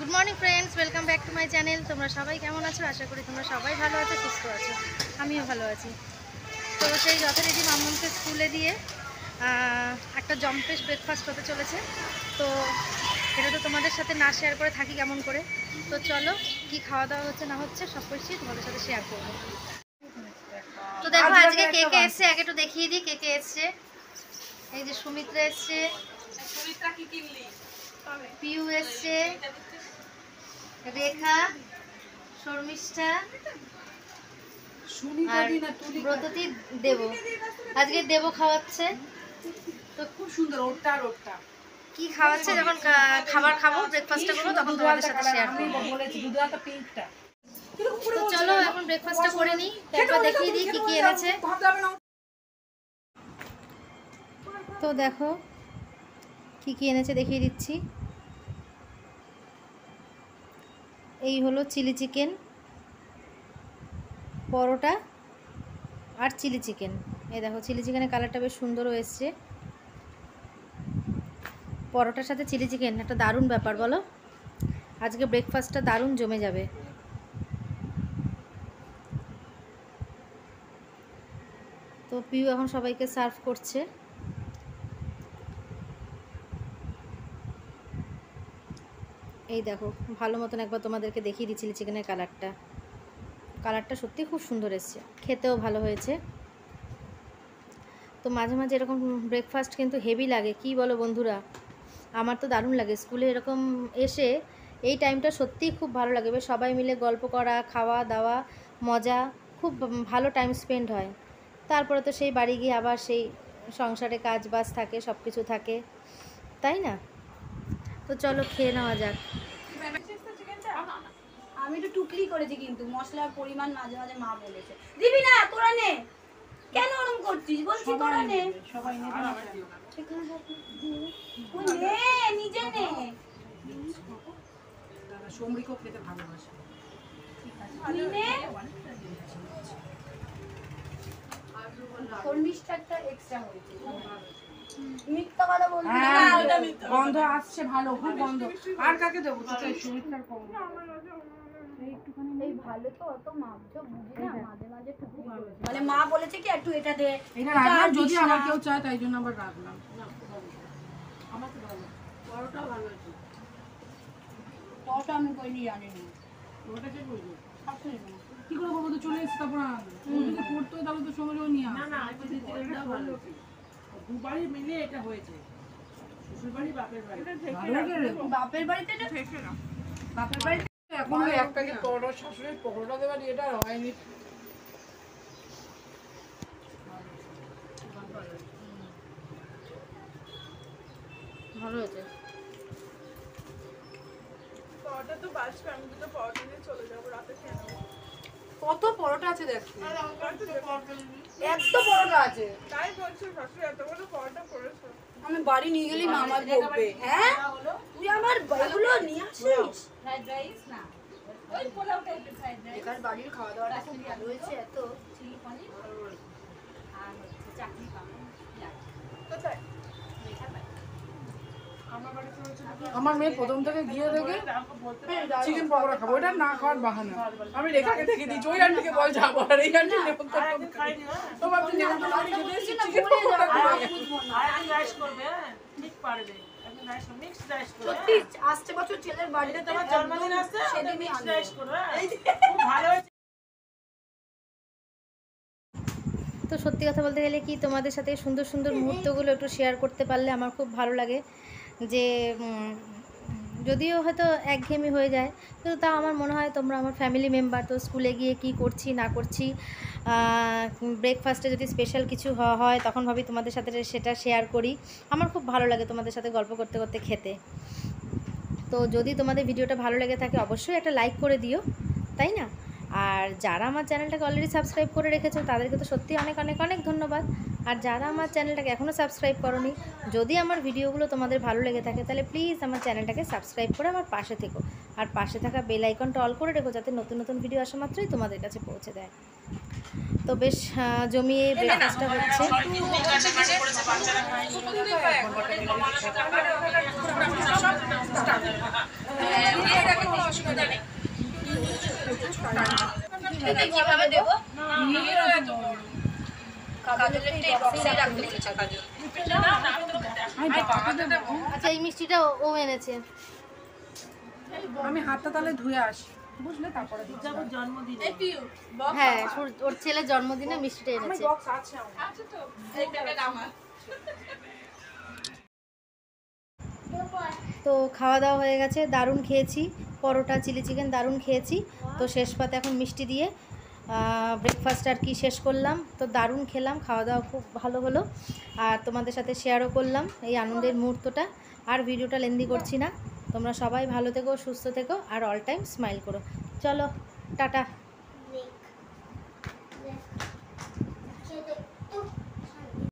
Good morning friends, welcome back to my channel. তোমরা সবাই কেমন আছো? আশা করি তোমরা সবাই ভালো আছো, সুস্থ আছো। আমিও ভালো আছি। তো সেই যথারীতি মামুনকে স্কুলে দিয়ে একটা জম্পেশ ব্রেকফাস্ট হতে চলেছে। তো এটা তো তোমাদের সাথে না শেয়ার করে থাকি কেমন করে। তো চলো, কি খাওয়া দাওয়া হচ্ছে না হচ্ছে সব কিছুই তোমাদের সাথে শেয়ার করবো। তো দেখো আজকে কে কে এসছে, আগে একটু দেখিয়ে দিই কে কে এসছে। এই যে সুমিত্রা এসছে, পিউ এসছে, রেখা, শর্মিষ্ঠা আর ব্রততী, দেব। আজকে দেব খাওয়াচ্ছে। তো খুব সুন্দর ওটা আর ওটা কি খাওয়াচ্ছে যখন খাবার খাবো, ব্রেকফাস্টটা করবো, তখন তোমাদের সাথে শেয়ার করবো। তো চলো এখন ব্রেকফাস্টটা করে নিই, একবার দেখিয়ে দিই কি কি এনেছে। তো দেখো কি কি এনেছে দেখিয়ে দিচ্ছি। এই হলো চিলি চিকেন, পরোটা আর চিলি চিকেন। এই দেখো চিলি চিকেনের কালারটা বেশ সুন্দরও এসছে। পরোটার সাথে চিলি চিকেন একটা দারুণ ব্যাপার, বলো? আজকে ব্রেকফাস্টটা দারুণ জমে যাবে। তো পিউ এখন সবাইকে সার্ভ করছে। এই দেখো ভালো মতন একবার তোমাদেরকে দেখিয়ে দিই চিলি চিকেনের কালারটা সত্যি খুব সুন্দর এসছে, খেতেও ভালো হয়েছে। তো মাঝে মাঝে এরকম ব্রেকফাস্ট কিন্তু হেভি লাগে, কি বলো বন্ধুরা? আমার তো দারুণ লাগে স্কুলে এরকম এসে এই টাইমটা সত্যিই খুব ভালো লাগে। বেশ সবাই মিলে গল্প করা, খাওয়া দাওয়া, মজা, খুব ভালো টাইম স্পেন্ড হয়। তারপরে তো সেই বাড়ি গিয়ে আবার সেই সংসারে কাজ বাজ থাকে, সব কিছু থাকে, তাই না? তো চলো খেয়ে নেওয়া যাক। আমি একটু টুকলি করেছি, কিন্তু মশলার পরিমাণ মাঝে মাঝে মা বলেছে দিবি না, তোরা নে। কেন ওরকম করছিস? বলছি তোরা নে, সবাই নেবে না। নে নিজে নে। সমরিকও খেতে ভালোবাসে। নে শর্মিষ্ঠাটা এক্সট্রা হয়েছে। মিথ্যা কথা বলবি না, গন্ধ আসছে ভালো, খুব গন্ধ। আর কাকে দেবো? সুমিত্রার কম। এই ভালো তো অত মাপঝোপ বুঝি না, মাঝে মাঝে টুকলি করেছে। মানে মা বলেছে কি একটু এটা দে, এটা রাখলাম যদি আবার কেউ চায়, তাই জন্য আবার রাখলাম। আমার তো ভালো, পরোটাও ভালো হয়েছে। পরোটা আমি কইনি, জানিনি। ওটা কে করবে? কি করে করবো? তো চলে এসেছে, তারপর যদি করতে হয় তাহলে তো সময়ও নিয়ে আসে। না এটা ভালো, দুবারই মিলে এটা হয়েছে। শ্বশুর বাড়ি বাপের বাড়ি, বাপের বাড়িতে এটা ফেসে না, বাপের বাড়িতে এখন এক প্যাকেট পরোটা, শাশুড়ির পরোটা দেওয়ার এটা হয়নি। ভালো হয়েছে। পরোটা তো বাঁচবে, আমি দুটো পরোটা নিয়ে চলে যাবো, রাতে খেয়ে নেবো। কত পরোটা আছে দেখছি, এত পরোটা আছে। তাই বলছো শাশুড়ি এত বড় পরোটা করেছো। আমি বাড়ি নিয়ে গেলেই মা আমার বকবে। হ্যাঁ তুই আমার এগুলো নিয়ে আসিস? ফ্রাইড রাইস না, ওই পোলাও টাইপের ফ্রাইড রাইস, এখানে বাড়ির খাওয়া দাওয়াটা খুব ভালো হয়েছে। এত চিলি পনির আর হচ্ছে চাটনি পাবো। কোথায়? আমার মেয়ে প্রথম থেকে গিয়ে দেখে চিকেন পকোড়া খাবো, এটা না খাওয়ার বাহানা। আমি রেখাকে দেখে দিচ্ছি, ওই আন্টিকে বল যাবো, আর এই আন্টি নেমন্তন্ন করে। তো ভাবছি নেমন্তন্ন করে খেতে এসেছি, চিকেন পকোড়া খাবো। সত্যি আসছে বছর ছেলের বাড়িতে তোমার জন্মদিন আসছে, সেদিনই আনবো। তো সত্যি কথা বলতে গেলে কি, তোমাদের সাথে সুন্দর সুন্দর মুহূর্তগুলো একটু শেয়ার করতে পারলে আমার খুব ভালো লাগে। যে যদিও হয়তো একঘেয়েমি হয়ে যায়, কিন্তু তাও আমার মনে হয় তোমরা আমার ফ্যামিলি মেম্বার। তো স্কুলে গিয়ে কি করছি না করছি, ব্রেকফাস্টে যদি স্পেশাল কিছু হয় তখন ভাবি তোমাদের সাথে সেটা শেয়ার করি। আমার খুব ভালো লাগে তোমাদের সাথে গল্প করতে করতে খেতে। তো যদি তোমাদের ভিডিওটা ভালো লেগে থাকে অবশ্যই একটা লাইক করে দিও, তাই না? আর যারা আমার চ্যানেলটাকে অলরেডি সাবস্ক্রাইব করে রেখেছো তাদেরকে তো সত্যি অনেক অনেক অনেক ধন্যবাদ। আর যারা আমার চ্যানেলটাকে এখনও সাবস্ক্রাইব করোনি, যদি আমার ভিডিওগুলো তোমাদের ভালো লেগে থাকে তাহলে প্লিজ আমার চ্যানেলটাকে সাবস্ক্রাইব করে আমার পাশে থেকো। আর পাশে থাকা বেল আইকনটা অল করে রেখো, যাতে নতুন নতুন ভিডিও আসা মাত্রই তোমাদের কাছে পৌঁছে দেয়। তো বেশ জমিয়ে ব্রেকফাস্টটা হচ্ছে। কিভাবে দেবো কাজলের এই বক্সে রাখতে বলেছে কাজল আচ্ছা এই মিষ্টিটা ও এনেছে। আমি হাতটা তাহলে ধুয়ে আসি, বুঝলে, তারপরে দিচ্ছি। হ্যাঁ ওর ছেলের জন্মদিনে মিষ্টিটা আমার এনেছে। বক্স আছে আমার। তো খাওয়া দাওয়া হয়ে গেছে, দারুণ খেয়েছি, পরোটা চিলি চিকেন দারুণ খেয়েছি। তো শেষ পাতে এখন মিষ্টি দিয়ে ব্রেকফাস্ট আর কি শেষ করলাম। তো দারুণ খেলাম, খাওয়া দাওয়া খুব ভালো হলো, আর তোমাদের সাথে শেয়ারও করলাম এই আনন্দের মুহূর্তটা। আর ভিডিওটা লেন্দি করছি না, তোমরা সবাই ভালো থেকো, সুস্থ থেকো, আর অল টাইম স্মাইল করো। চলো টাটা।